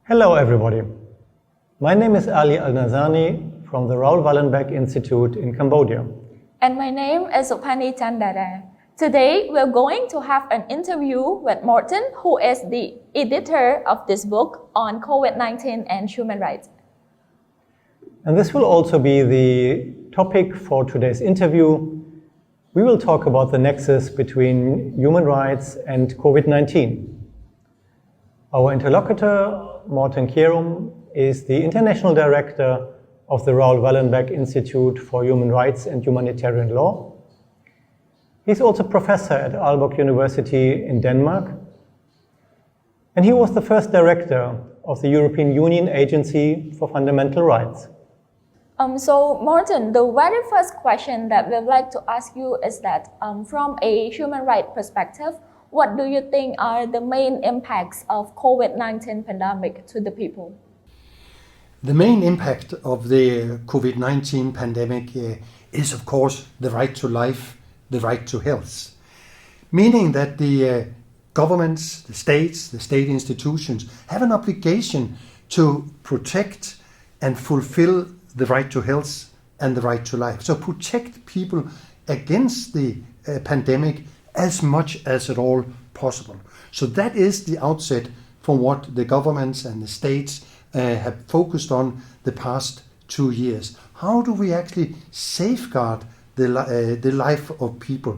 Hello everybody. My name is Ali Al-Nasani from the Raoul Wallenberg Institute in Cambodia. And my name is Sophany Chandara. Today we're going to have an interview with Morten, who is the editor of this book on COVID-19 and human rights. And this will also be the topic for today's interview. We will talk about the nexus between human rights and COVID-19. Our interlocutor, Morten Kjaerum, is the International Director of the Raoul Wallenberg Institute for Human Rights and Humanitarian Law. He's also professor at Aalborg University in Denmark. And he was the first director of the European Union Agency for Fundamental Rights. So Morten, the very first question that we'd like to ask you is that from a human rights perspective, what do you think are the main impacts of COVID-19 pandemic to the people? The main impact of the COVID-19 pandemic is, of course, the right to life, the right to health. Meaning that the governments, the state institutions have an obligation to protect and fulfill the right to health and the right to life. So protect people against the pandemic as much as at all possible. So that is the outset for what the governments and the states have focused on the past 2 years. How do we actually safeguard the life of people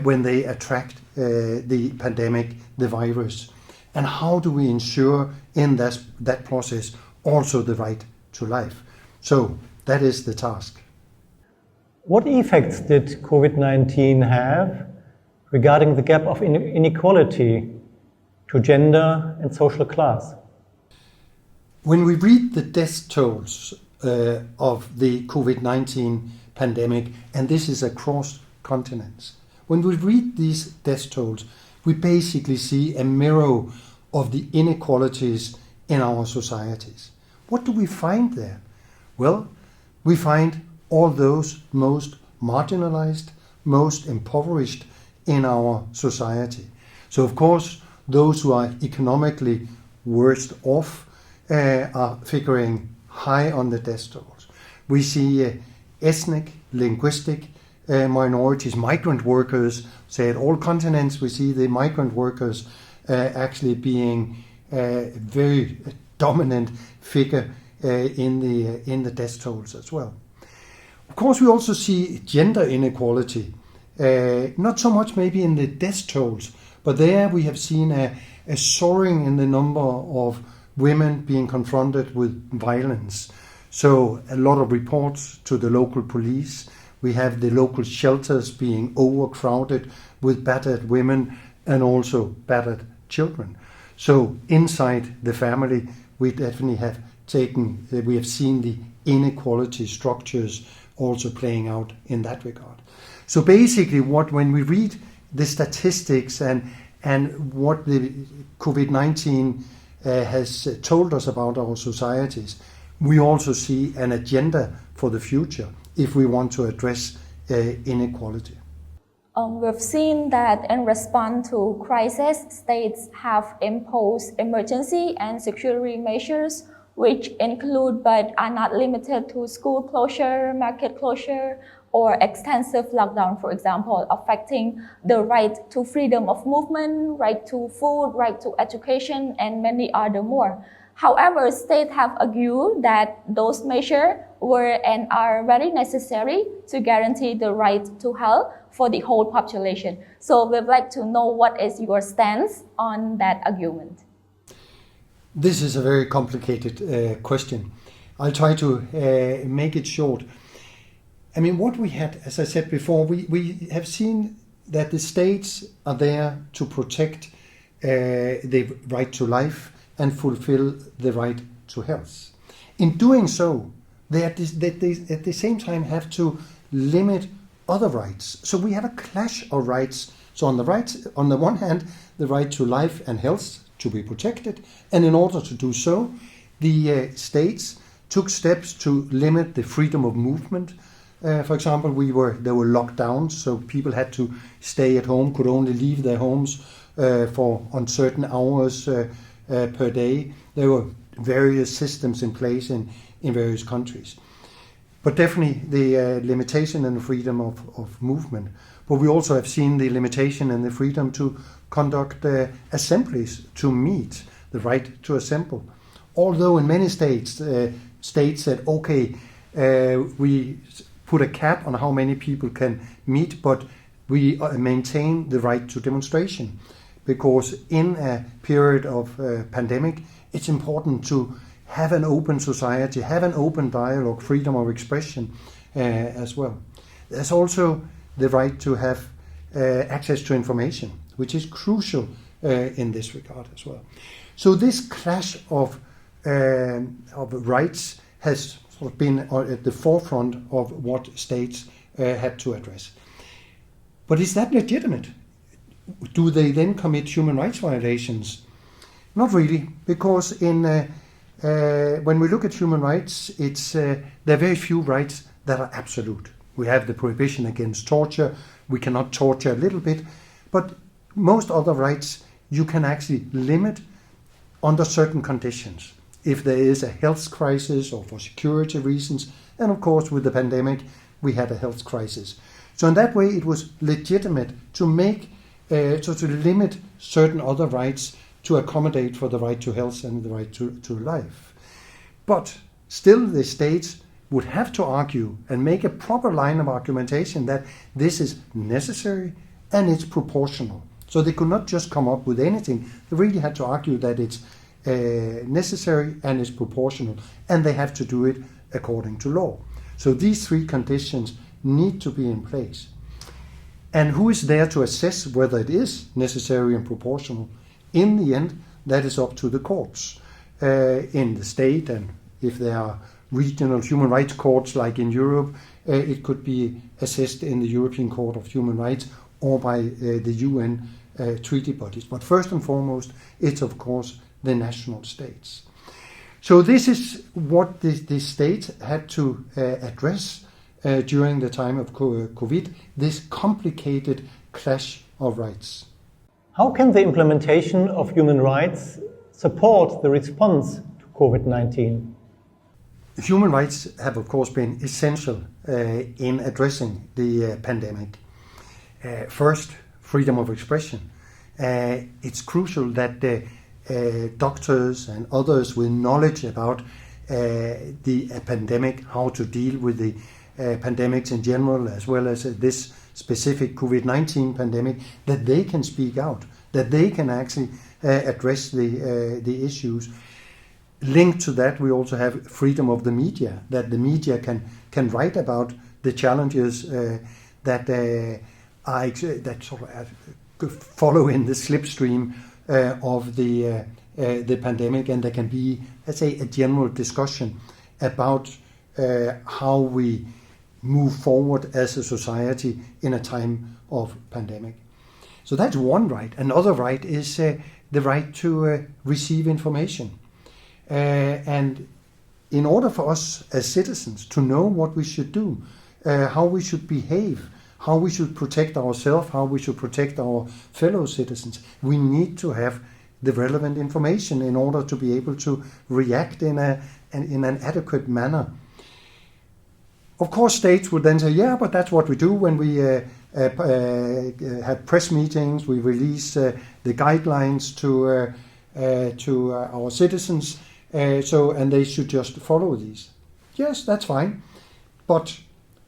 when they attract the pandemic, the virus? And how do we ensure in that process also the right to life? So that is the task. What effects did COVID-19 have regarding the gap of inequality to gender and social class? When we read the death tolls of the COVID-19 pandemic, and this is across continents, when we read these death tolls, we basically see a mirror of the inequalities in our societies. What do we find there? Well, we find all those most marginalized, most impoverished in our society. So of course, those who are economically worst off are figuring high on the death tolls. We see ethnic, linguistic minorities, migrant workers, say at all continents, we see the migrant workers actually being a very dominant figure in the death tolls as well. Of course, we also see gender inequality, not so much maybe in the death tolls, but there we have seen a soaring in the number of women being confronted with violence. So a lot of reports to the local police. We have the local shelters being overcrowded with battered women and also battered children. So inside the family, we definitely have seen the inequality structures also playing out in that regard. So basically when we read the statistics and what the COVID-19 has told us about our societies, we also see an agenda for the future if we want to address inequality. We've seen that in response to crisis, states have imposed emergency and security measures, which include but are not limited to school closure, market closure, or extensive lockdown, for example, affecting the right to freedom of movement, right to food, right to education, and many other more. However, states have argued that those measures were and are very necessary to guarantee the right to health for the whole population. So we'd like to know what is your stance on that argument. This is a very complicated question. I'll try to make it short. I mean, what we had, as I said before, we have seen that the states are there to protect the right to life and fulfill the right to health. In doing so, they at the same time have to limit other rights. So we have a clash of rights. So on the one hand, the right to life and health to be protected, and in order to do so, the states took steps to limit the freedom of movement. For example, there were lockdowns, so people had to stay at home, could only leave their homes for uncertain hours per day. There were various systems in place in various countries. But definitely the limitation and the freedom of movement. But we also have seen the limitation and the freedom to conduct assemblies, to meet, the right to assemble. Although in many states, states said, okay, we put a cap on how many people can meet, but we maintain the right to demonstration. Because in a period of pandemic, it's important to have an open society, have an open dialogue, freedom of expression as well. There's also the right to have access to information, which is crucial in this regard as well. So this clash of rights has sort of been at the forefront of what states had to address. But is that legitimate? Do they then commit human rights violations? Not really, because when we look at human rights, there are very few rights that are absolute. We have the prohibition against torture. We cannot torture a little bit, but most other rights you can actually limit under certain conditions. If there is a health crisis or for security reasons, and of course with the pandemic we had a health crisis. So in that way it was legitimate to to limit certain other rights to accommodate for the right to health and the right to life. But still the states would have to argue and make a proper line of argumentation that this is necessary and it's proportional. So they could not just come up with anything. They really had to argue that it's necessary and it's proportional, and they have to do it according to law. So these three conditions need to be in place. And who is there to assess whether it is necessary and proportional? In the end, that is up to the courts in the state, and if there are regional human rights courts like in Europe, it could be assessed in the European Court of Human Rights or by the UN treaty bodies. But first and foremost, it's of course the national states. So this is what the states had to address during the time of COVID, this complicated clash of rights. How can the implementation of human rights support the response to COVID-19? Human rights have, of course, been essential in addressing the pandemic. First, freedom of expression. It's crucial that doctors and others with knowledge about the pandemic, how to deal with the pandemics in general, as well as this specific COVID-19 pandemic, that they can speak out, that they can actually address the issues. Linked to that, we also have freedom of the media, that the media can write about the challenges that sort of follow in the slipstream of the pandemic, and there can be, let's say, a general discussion about how we move forward as a society in a time of pandemic. So that's one right. Another right is the right to receive information. And in order for us as citizens to know what we should do, how we should behave, how we should protect ourselves, how we should protect our fellow citizens, we need to have the relevant information in order to be able to react in an adequate manner. Of course, states would then say, yeah, but that's what we do when we have press meetings, we release the guidelines to our citizens, and they should just follow these. Yes, that's fine. But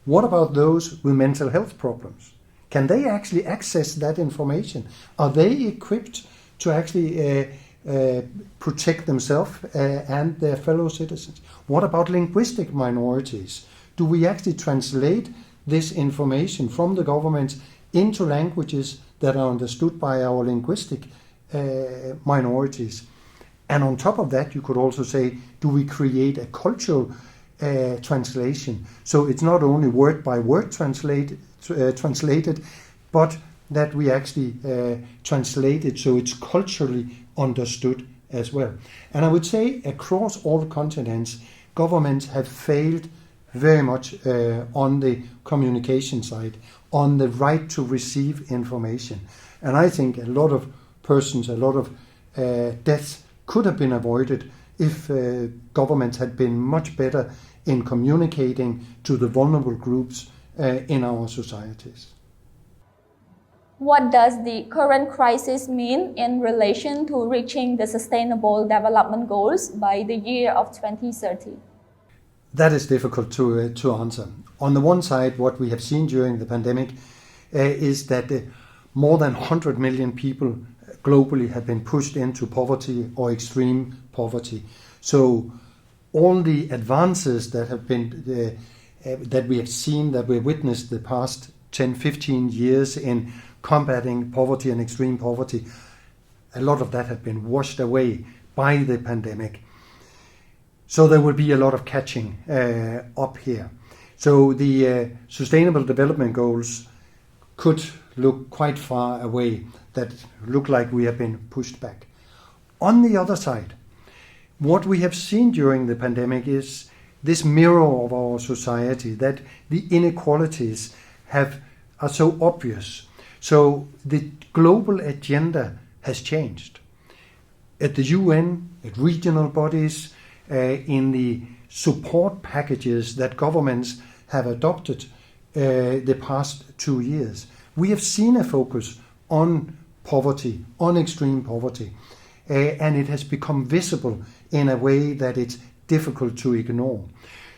what about those with mental health problems? Can they actually access that information? Are they equipped to actually protect themselves and their fellow citizens? What about linguistic minorities? Do we actually translate this information from the government into languages that are understood by our linguistic minorities? And on top of that, you could also say, do we create a cultural translation? So it's not only word by word translated, but that we actually translate it so it's culturally understood as well. And I would say across all continents, governments have failed very much on the communication side, on the right to receive information. And I think a lot of persons, a lot of deaths could have been avoided if governments had been much better in communicating to the vulnerable groups in our societies. What does the current crisis mean in relation to reaching the Sustainable Development Goals by the year of 2030? That is difficult to answer. On the one side, what we have seen during the pandemic is that more than 100 million people globally have been pushed into poverty or extreme poverty. So all the advances that have been that we have seen, that we have witnessed the past 10, 15 years in combating poverty and extreme poverty, a lot of that have been washed away by the pandemic. So there will be a lot of catching up here. So the Sustainable Development Goals could look quite far away, that look like we have been pushed back. On the other side, what we have seen during the pandemic is this mirror of our society, that the inequalities are so obvious. So the global agenda has changed. At the UN, at regional bodies, in the support packages that governments have adopted the past 2 years, we have seen a focus on poverty, on extreme poverty, and it has become visible in a way that it's difficult to ignore.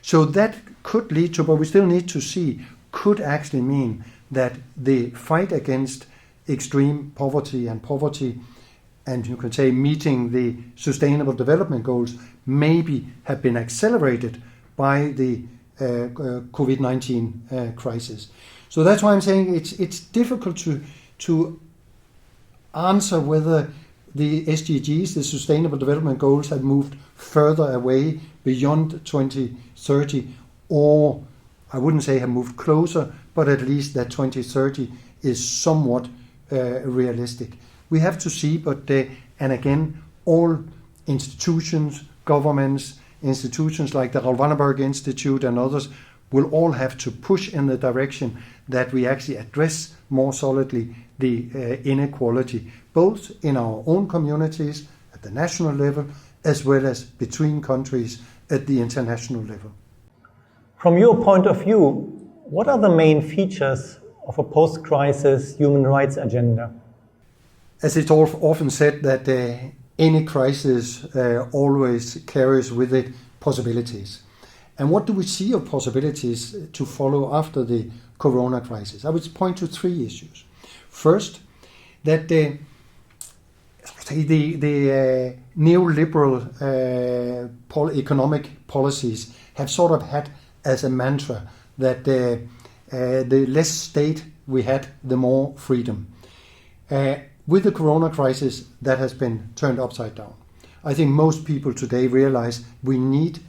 So that could lead to, but we still need to see, could actually mean that the fight against extreme poverty and you can say meeting the Sustainable Development Goals maybe have been accelerated by the COVID-19 crisis. So that's why I'm saying it's difficult to answer whether the SDGs, the Sustainable Development Goals, have moved further away beyond 2030, or I wouldn't say have moved closer, but at least that 2030 is somewhat realistic. We have to see, but and again, all institutions, governments, institutions like the Raoul Wallenberg Institute and others will all have to push in the direction that we actually address more solidly the inequality, both in our own communities at the national level, as well as between countries at the international level. From your point of view, what are the main features of a post-crisis human rights agenda? As it's often said, that any crisis always carries with it possibilities. And what do we see of possibilities to follow after the corona crisis? I would point to 3 issues. First, that the neoliberal economic policies have sort of had as a mantra that the less state we had, the more freedom. With the corona crisis, that has been turned upside down. I think most people today realize we need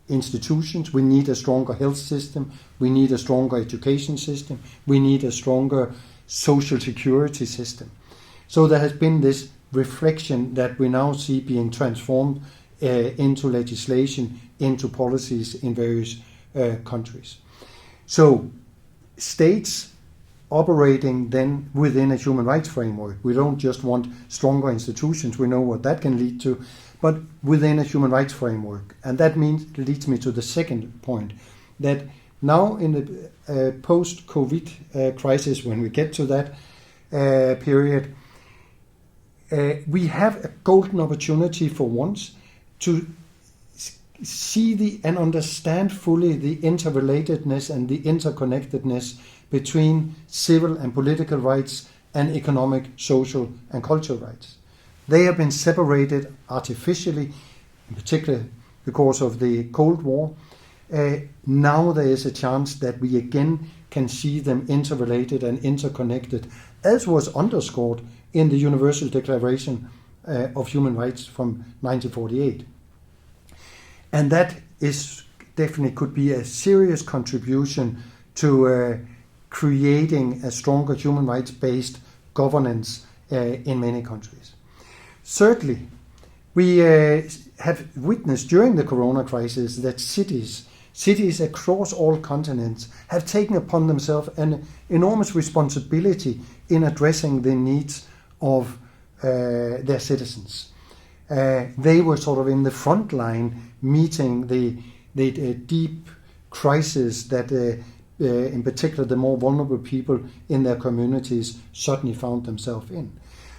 institutions, we need a stronger health system, we need a stronger education system, we need a stronger social security system. So there has been this reflection that we now see being transformed into legislation, into policies in various countries. So states operating then within a human rights framework. We don't just want stronger institutions, we know what that can lead to, but within a human rights framework. And that leads me to the second point, that now in the post-COVID crisis, when we get to that period, we have a golden opportunity for once to see and understand fully the interrelatedness and the interconnectedness between civil and political rights and economic, social and cultural rights. They have been separated artificially, in particular because of the Cold War. Now there is a chance that we again can see them interrelated and interconnected, as was underscored in the Universal Declaration of Human Rights from 1948. And that is definitely could be a serious contribution to creating a stronger human rights-based governance in many countries. Certainly, we have witnessed during the corona crisis that cities across all continents have taken upon themselves an enormous responsibility in addressing the needs of their citizens. they were sort of in the front line meeting the deep crisis that in particular the more vulnerable people in their communities certainly found themselves in.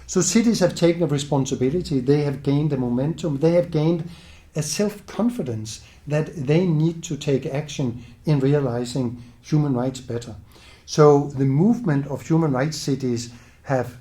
So cities have taken a responsibility, they have gained a momentum, they have gained a self-confidence that they need to take action in realizing human rights better. So the movement of human rights cities have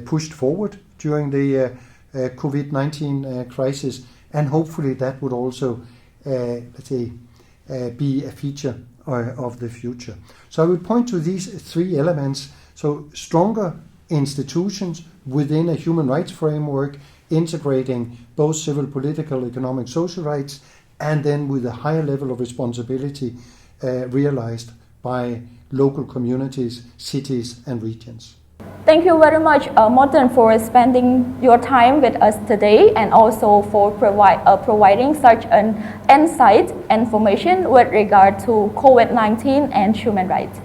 pushed forward during the COVID-19 crisis, and hopefully that would also, be a feature of the future. So I would point to these three elements. So stronger institutions within a human rights framework, integrating both civil, political, economic, social rights, and then with a higher level of responsibility realized by local communities, cities, and regions. Thank you very much, Morten, for spending your time with us today, and also for providing such an insight information with regard to COVID-19 and human rights.